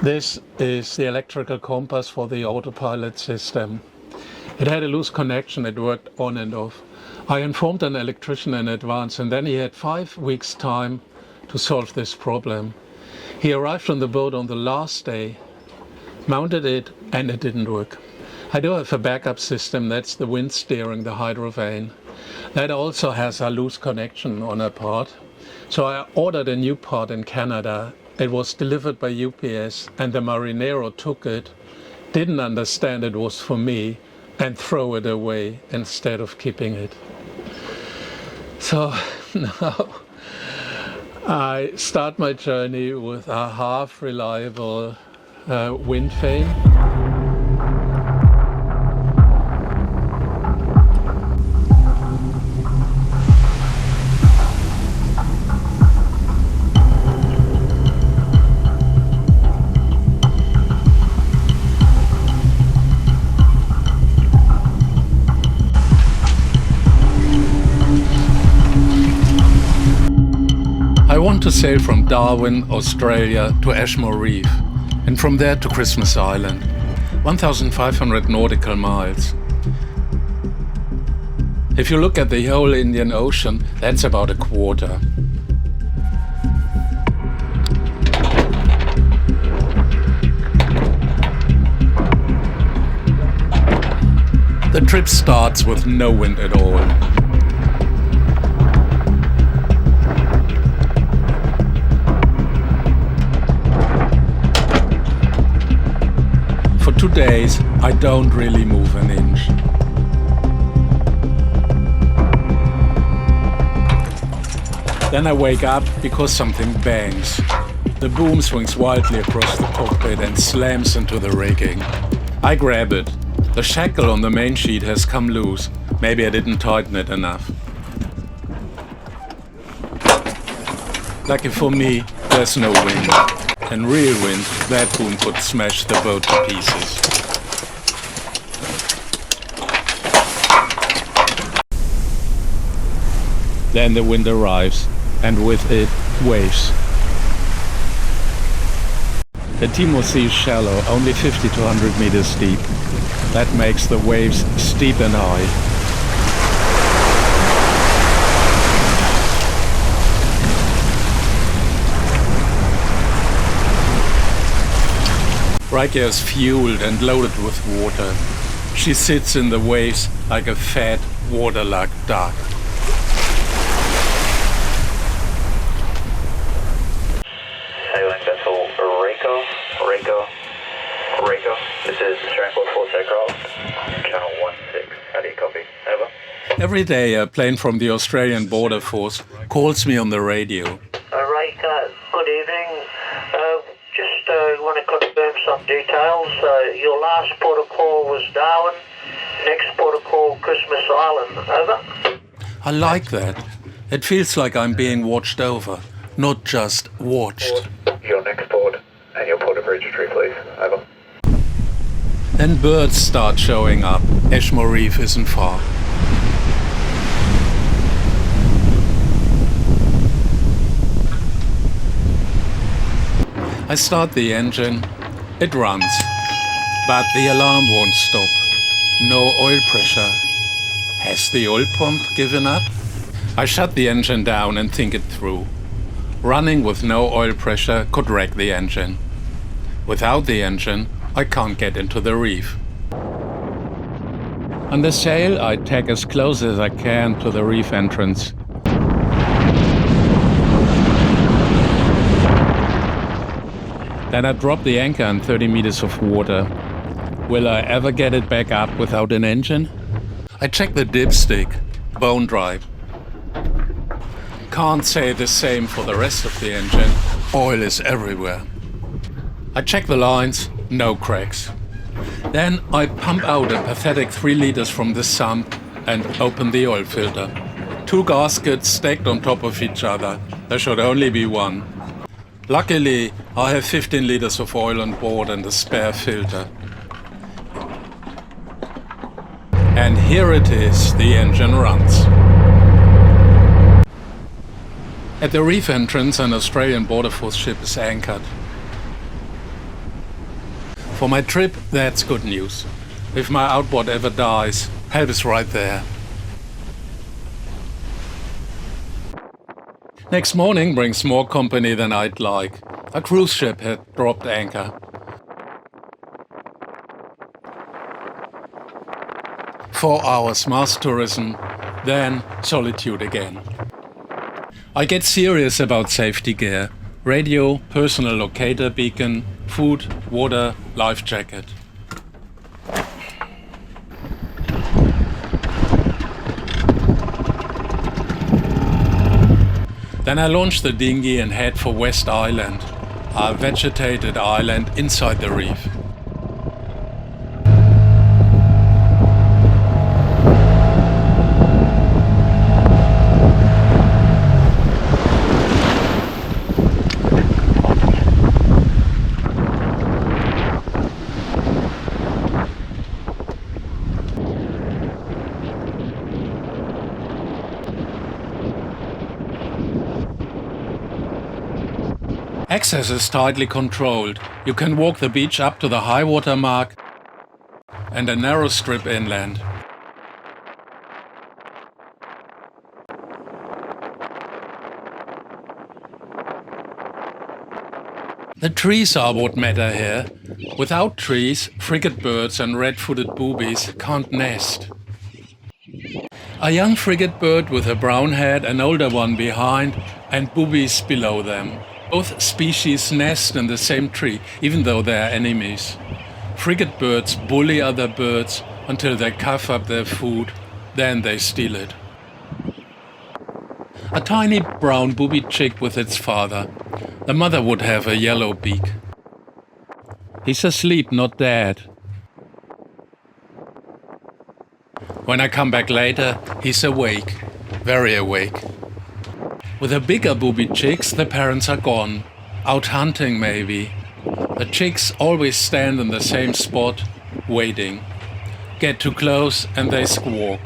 This is the electrical compass for the autopilot system. It had a loose connection, it worked on and off. I informed an electrician in advance, and then he had 5 weeks' time to solve this problem. He arrived on the boat on the last day, mounted it, and it didn't work. I do have a backup system, that's the wind steering, the hydrovane. That also has a loose connection on a part. So I ordered a new part in Canada. It was delivered by UPS, and the marinero took it, didn't understand it was for me, and threw it away instead of keeping it. So now I start my journey with a half reliable wind vane. I want to sail from Darwin, Australia to Ashmore Reef, and from there to Christmas Island, 1,500 nautical miles. If you look at the whole Indian Ocean, that's about a quarter. The trip starts with no wind at all. For 2 days, I don't really move an inch. Then I wake up because something bangs. The boom swings wildly across the cockpit and slams into the rigging. I grab it. The shackle on the main sheet has come loose. Maybe I didn't tighten it enough. Lucky for me, there's no wind. And real wind, that boom could smash the boat to pieces. Then the wind arrives, and with it, waves. The Timor Sea is shallow, only 50 to 100 meters deep. That makes the waves steep and high. Riker is fueled and loaded with water. She sits in the waves like a fat, waterlogged duck. Sailing vessel Rico. This is Transport Force aircraft, channel 16. How do you copy? Over. Every day a plane from the Australian Border Force calls me on the radio. Rico, good evening. Just want to confirm some details. Your last port of call was Darwin, next port of call Christmas Island. Over. I like that. It feels like I'm being watched over, not just watched. Your next port and your port of registry, please. Over. Then birds start showing up. Ashmore Reef isn't far. I start the engine, it runs, but the alarm won't stop. No oil pressure. Has the oil pump given up? I shut the engine down and think it through. Running with no oil pressure could wreck the engine. Without the engine, I can't get into the reef. On the sail, I tack as close as I can to the reef entrance. Then I drop the anchor in 30 meters of water. Will I ever get it back up without an engine? I check the dipstick, bone dry. Can't say the same for the rest of the engine. Oil is everywhere. I check the lines, no cracks. Then I pump out a pathetic 3 liters from the sump and open the oil filter. 2 gaskets stacked on top of each other. There should only be one. Luckily, I have 15 liters of oil on board and a spare filter. And here it is, the engine runs. At the reef entrance, an Australian Border Force ship is anchored. For my trip, that's good news. If my outboard ever dies, help is right there. Next morning brings more company than I'd like. A cruise ship had dropped anchor. 4 hours mass tourism, then solitude again. I get serious about safety gear. Radio, personal locator beacon, food, water, life jacket. Then I launch the dinghy and head for West Island, a vegetated island inside the reef. Access is tightly controlled. You can walk the beach up to the high water mark and a narrow strip inland. The trees are what matter here. Without trees, frigatebirds and red-footed boobies can't nest. A young frigatebird with a brown head, an older one behind, and boobies below them. Both species nest in the same tree, even though they are enemies. Frigatebirds bully other birds until they cough up their food, then they steal it. A tiny brown booby chick with its father. The mother would have a yellow beak. He's asleep, not dead. When I come back later, he's awake, very awake. With the bigger booby chicks, the parents are gone. Out hunting, maybe. The chicks always stand in the same spot, waiting. Get too close and they squawk.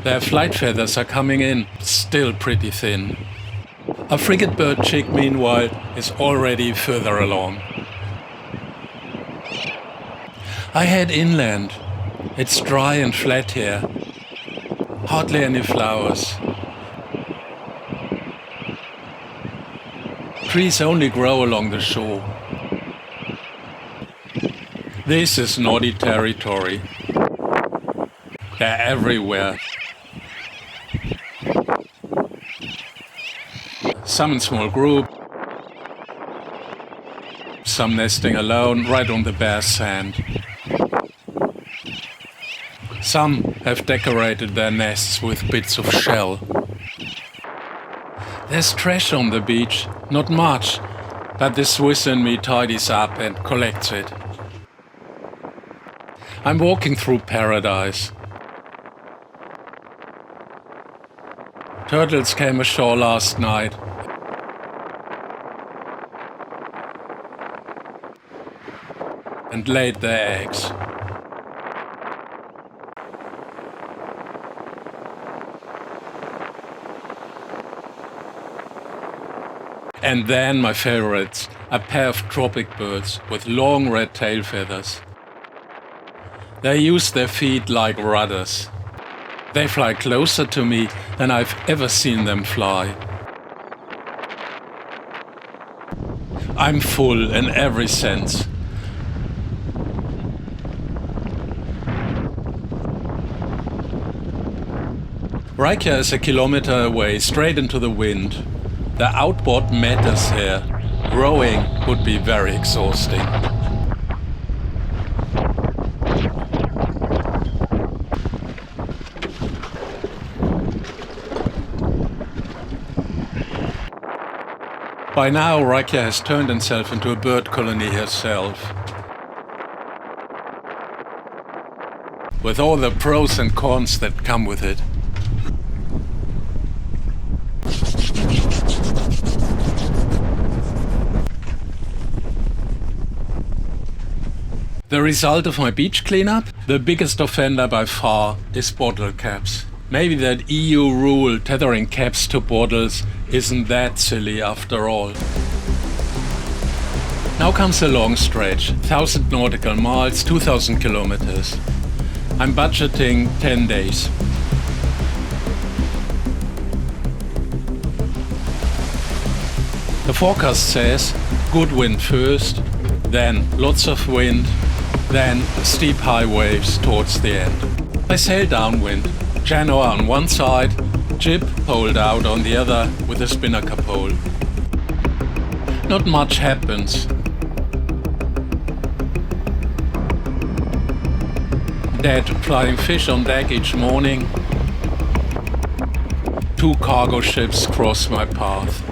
Their flight feathers are coming in, still pretty thin. A frigatebird chick, meanwhile, is already further along. I head inland. It's dry and flat here. Hardly any flowers. Trees only grow along the shore. This is noddy territory. They're everywhere. Some in small groups, some nesting alone right on the bare sand. Some have decorated their nests with bits of shell. There's trash on the beach, not much, but the Swiss in me tidies up and collects it. I'm walking through paradise. Turtles came ashore last night. And laid their eggs. And then my favorites, a pair of tropic birds with long red tail feathers. They use their feet like rudders. They fly closer to me than I've ever seen them fly. I'm full in every sense. Reykjavik is a kilometer away, straight into the wind. The outboard matters here. Rowing would be very exhausting. By now, Reykjavik has turned himself into a bird colony herself. With all the pros and cons that come with it. The result of my beach cleanup? The biggest offender by far is bottle caps. Maybe that EU rule tethering caps to bottles isn't that silly after all. Now comes a long stretch, 1000 nautical miles, 2000 kilometers. I'm budgeting 10 days. The forecast says good wind first, then lots of wind, then steep high waves towards the end. I sail downwind, Genoa on one side, jib poled out on the other with a spinnaker pole. Not much happens. Dead flying fish on deck each morning. 2 cargo ships cross my path.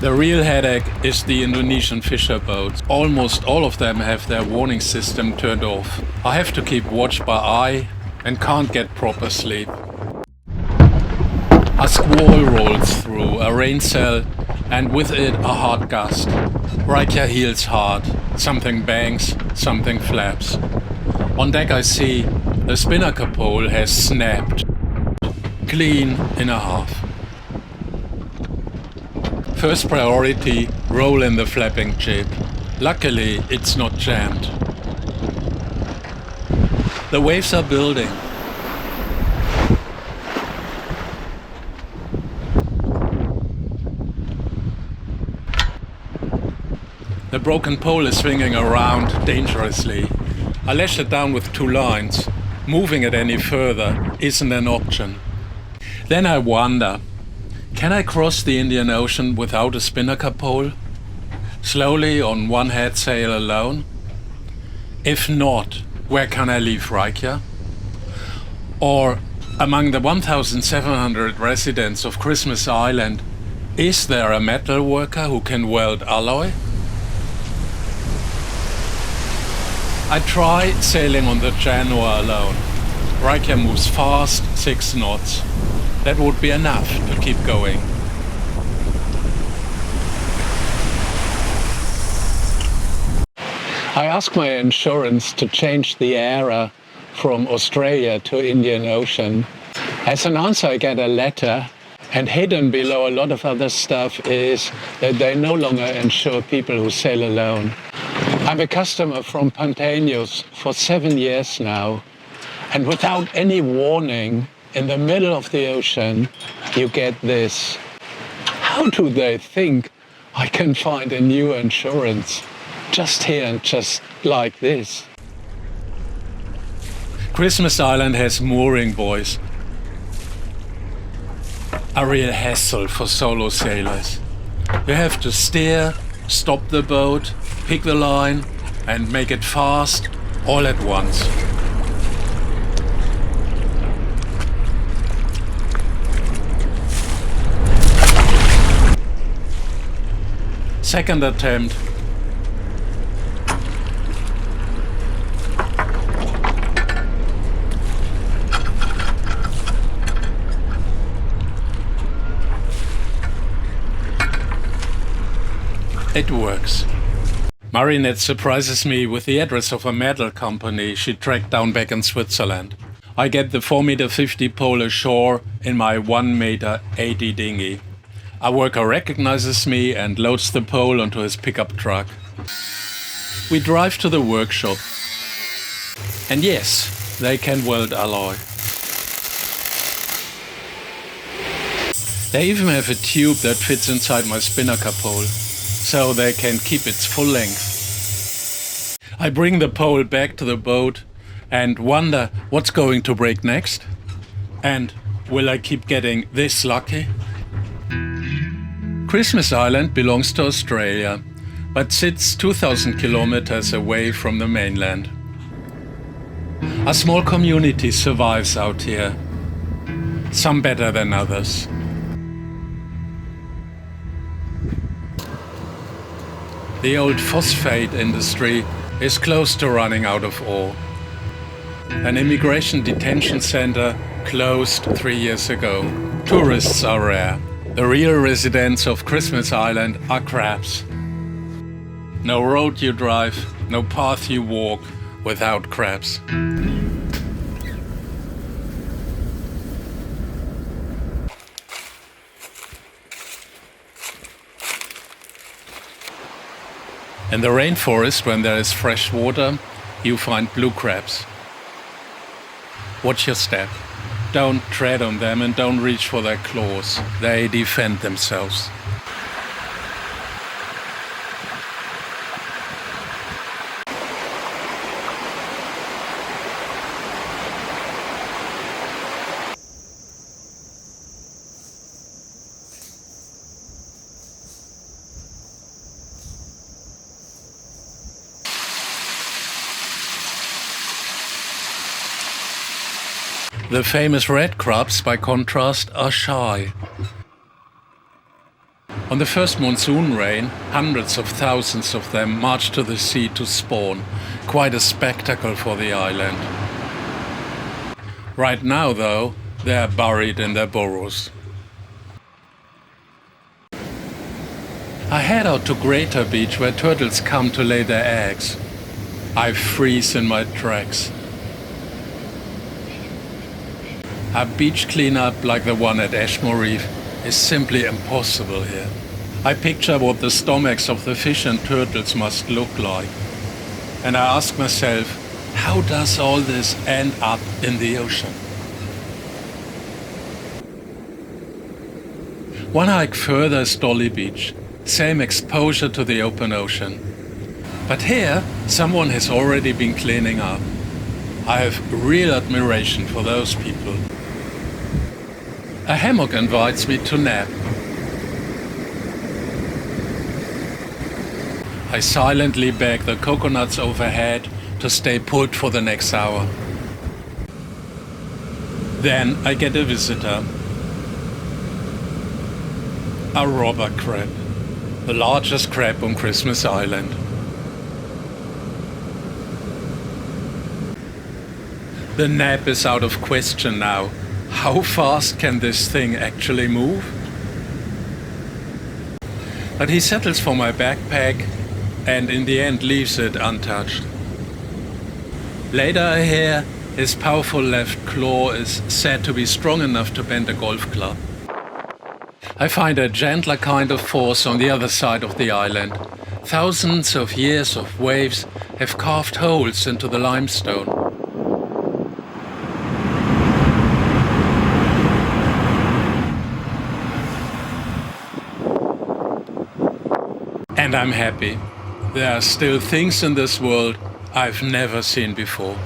The real headache is the Indonesian fisher boats. Almost all of them have their warning system turned off. I have to keep watch by eye and can't get proper sleep. A squall rolls through, a rain cell, and with it a hard gust. Riker heels hard. Something bangs, something flaps. On deck I see the spinnaker pole has snapped. Clean in a half. First priority, roll in the flapping jib. Luckily, it's not jammed. The waves are building. The broken pole is swinging around dangerously. I lash it down with 2 lines. Moving it any further isn't an option. Then I wonder, can I cross the Indian Ocean without a spinnaker pole? Slowly on one head sail alone? If not, where can I leave Riker? Or among the 1,700 residents of Christmas Island, is there a metal worker who can weld alloy? I try sailing on the Genoa alone. Riker moves fast, 6 knots. That would be enough to keep going. I asked my insurance to change the era from Australia to Indian Ocean. As an answer, I get a letter, and hidden below a lot of other stuff is that they no longer insure people who sail alone. I'm a customer from Pantaneous for 7 years now, and without any warning, in the middle of the ocean, you get this. How do they think I can find a new insurance just here and just like this? Christmas Island has mooring buoys. A real hassle for solo sailors. You have to steer, stop the boat, pick the line, and make it fast all at once. Second attempt. It works. Marinette surprises me with the address of a metal company she tracked down back in Switzerland. I get the 4.50 meter pole ashore in my 1.80 meter dinghy. A worker recognizes me and loads the pole onto his pickup truck. We drive to the workshop. And yes, they can weld alloy. They even have a tube that fits inside my spinnaker pole, so they can keep its full length. I bring the pole back to the boat and wonder what's going to break next. And will I keep getting this lucky? Christmas Island belongs to Australia, but sits 2,000 kilometers away from the mainland. A small community survives out here, some better than others. The old phosphate industry is close to running out of ore. An immigration detention center closed 3 years ago. Tourists are rare. The real residents of Christmas Island are crabs. No road you drive, no path you walk without crabs. In the rainforest, when there is fresh water, you find blue crabs. Watch your step. Don't tread on them and don't reach for their claws. They defend themselves. The famous red crabs, by contrast, are shy. On the first monsoon rain, hundreds of thousands of them march to the sea to spawn. Quite a spectacle for the island. Right now, though, they are buried in their burrows. I head out to Greater Beach, where turtles come to lay their eggs. I freeze in my tracks. A beach cleanup like the one at Ashmore Reef is simply impossible here. I picture what the stomachs of the fish and turtles must look like. And I ask myself, how does all this end up in the ocean? One hike further is Dolly Beach, same exposure to the open ocean. But here, someone has already been cleaning up. I have real admiration for those people. A hammock invites me to nap. I silently bag the coconuts overhead to stay put for the next hour. Then I get a visitor. A robber crab, the largest crab on Christmas Island. The nap is out of question now. How fast can this thing actually move? But he settles for my backpack and in the end leaves it untouched. Later I hear his powerful left claw is said to be strong enough to bend a golf club. I find a gentler kind of force on the other side of the island. Thousands of years of waves have carved holes into the limestone. And I'm happy. There are still things in this world I've never seen before.